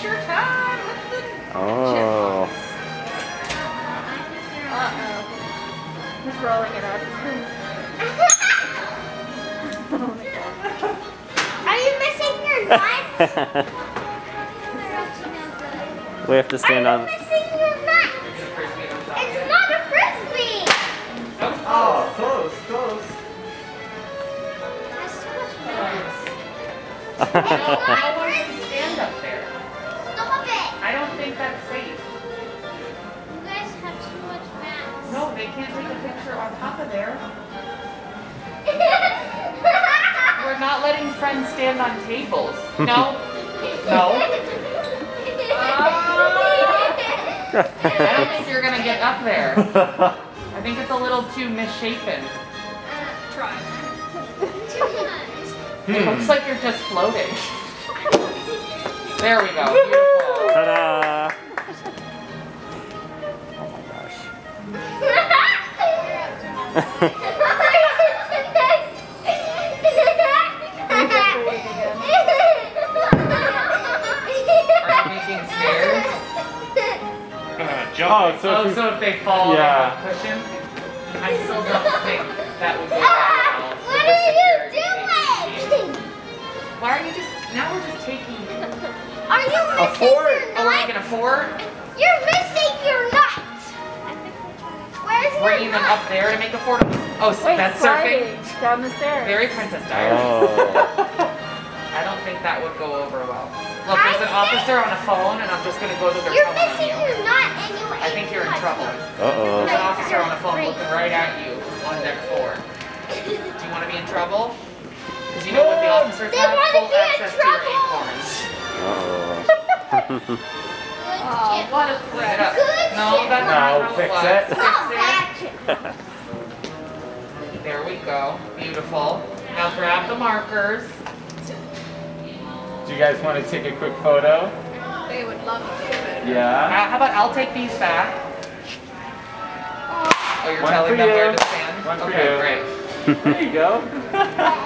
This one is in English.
picture time with the Oh. Uh-oh. He's rolling it up. Are you missing your nuts? We have to stand on. Missing your nuts. It's not a frisbee. Oh, close, close. That's too much I don't want to stand up there. Stop it. I don't think that's safe. You guys have too much mass. No, they can't take a picture on top of there. We're not letting friends stand on tables. No. No. I don't think you're gonna get up there. I think it's a little too misshapen. Try. Too much. It looks like you're just floating. There we go. Beautiful. Ta-da! Oh my gosh. Are you making stairs? Oh, so So if they fall, Yeah. they have a cushion? I still don't think that would go well. What are you doing? Why are you just, now we're just taking, Are you missing fort. your oh, we're nuts? making a fort? You're missing your nuts. Where's Bringing your them nuts? up there to make a fort? Oh, so that's surfing? Down the stairs. Very Princess Diaries. Oh. I don't think that would go over well. Look, there's an officer on a phone, and I'm just going to go to their You're phone on missing you. your nut and you I think you're in trouble. Uh-oh. There's an officer on a phone looking right at you on deck 4. Do you want to be in trouble? Because you know what the officers They have wanna full be in access to your trouble. acorns. Uh-oh. Oh, what a Clean threat. it up. No, that's No, not how fix it was. it. Fix it. There we go. Beautiful. Now grab the markers. Do you guys want to take a quick photo? They would love to do it. Yeah. How about I'll take these back? Oh, you're One telling for them you. where to stand? One for okay, you. great. There you go.